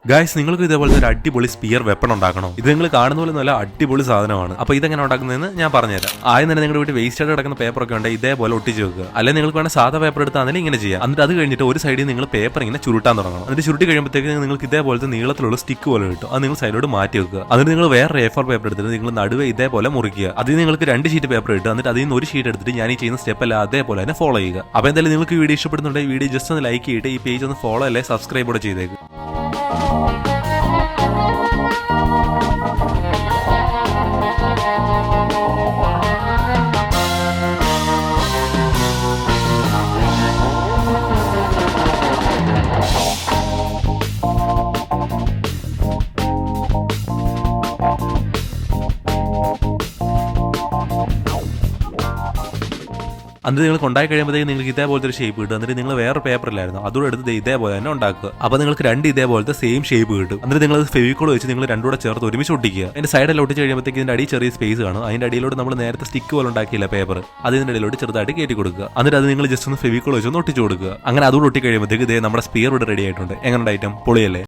Guys, നിങ്ങൾക്ക് ഇതേപോലത്തെ ഒരു അടിപൊളി സ്പിയർ വെപ്പൺ ഉണ്ടാക്കണോ? ഇത് നിങ്ങൾ കാണുന്ന പോലെ നല്ല അടിപൊളി സാധനമാണ്. അപ്പോൾ ഇതെങ്ങനെ ഉണ്ടാക്കുന്നതെന്ന് ഞാൻ പറഞ്ഞുതരാം. ആദ്യം തന്നെ നിങ്ങളുടെ വീട്ടിൽ വേസ്റ്റ് ആയിട്ട് കിടക്കുന്ന പേപ്പറൊക്കെ ഉണ്ടെങ്കിൽ ഇതേപോലെ ഒട്ടിച്ച് വെക്കുക. അല്ലെങ്കിൽ നിങ്ങൾക്ക് വേണം സാധാ പേപ്പർ എടുത്താണെങ്കിൽ ഇങ്ങനെ ചെയ്യാം. എന്നിട്ട് അത് കഴിഞ്ഞിട്ട് ഒരു സൈഡിൽ നിങ്ങൾ പേപ്പർ ഇങ്ങനെ ചുരുട്ടാൻ തുടങ്ങണം. എന്നിട്ട് ചുരുട്ടി കഴിയുമ്പോഴത്തേക്ക് നിങ്ങൾക്ക് ഇതേപോലത്തെ നീളത്തിലുള്ള സ്റ്റിക്ക് പോലെ കിട്ടും. അത് നിങ്ങൾ സൈഡിലോട്ട് മാറ്റി വെക്കുക. എന്നിട്ട് നിങ്ങൾ വേറെ A4 പേപ്പർ എടുത്തിട്ട് നിങ്ങൾ നടുവേ ഇതേപോലെ മുറിക്കുക. അതിൽ നിങ്ങൾക്ക് 2 ഷീറ്റ് പേപ്പർ കിട്ടും. എന്നിട്ട് അതിൽ നിന്ന് ഒരു ഷീറ്റ് എടുത്തിട്ട് ഞാൻ ഈ ചെയ്യുന്ന സ്റ്റെപ്പ് അല്ല അതേപോലെ തന്നെ ഫോളോ ചെയ്യുക. അപ്പോൾ എന്തായാലും നിങ്ങൾക്ക് വീഡിയോ ഇഷ്ടപ്പെടുന്നുണ്ടെങ്കിൽ വീഡിയോ ജസ്റ്റ് ഒന്ന് ലൈക്ക് ചെയ്തിട്ട് ഈ പേജ് ഒന്ന് ഫോളോ അല്ലെ സബ്സ്ക്രൈബ് കൂടെ ചെയ്തേക്ക്. എന്നിട്ട് നിങ്ങൾ കൊണ്ടായി കഴിയുമ്പോഴത്തേക്ക് നിങ്ങൾക്ക് ഇതേപോലത്തെ ഒരു ഷേപ്പ് കിട്ടും. എന്നിട്ട് നിങ്ങൾ വേറെ പേപ്പറിലായിരുന്നു അതുകൂടെ എടുത്ത് ഇതേപോലെ തന്നെ ഉണ്ടാക്കുക. അപ്പോൾ നിങ്ങൾക്ക് 2 ഇതേപോലത്തെ സെയിം ഷേപ്പ് കിട്ടും. എന്നിട്ട് നിങ്ങൾ ഫെവിക്കോൾ വെച്ച് നിങ്ങൾ രണ്ടുകൂടെ ചേർത്ത് ഒരുമിച്ച് ഒട്ടിക്കുക. അതിന്റെ സൈഡിൽ ഒട്ടിച്ച് കഴിയുമ്പോഴത്തേക്ക് ഇതിന്റെ അടി ചെറിയ സ്പേസ് കാണും. അതിന്റെ അടിയിലോട്ട് നമ്മൾ നേരത്തെ സ്റ്റിക്ക് പോലെ ഉണ്ടാക്കിയില്ല പേപ്പർ, അതിന്റെ ഇടയിലോട്ട് ചെറുതായിട്ട് കയറ്റി കൊടുക്കുക. എന്നിട്ട് അത് നിങ്ങൾ ജസ്റ്റ് ഒന്ന് ഫെവിക്കോൾ വെച്ച് ഒന്ന് ഒട്ടിച്ചു കൊടുക്കുക. അങ്ങനെ അതുകൂടെ ഒട്ടി കഴിയുമ്പോഴത്തേക്ക് ഇതേ നമ്മുടെ സ്പിയർ ഇവിടെ റെഡി ആയിട്ടുണ്ട്. എങ്ങനെ ഐറ്റം പൊളിയല്ലേ?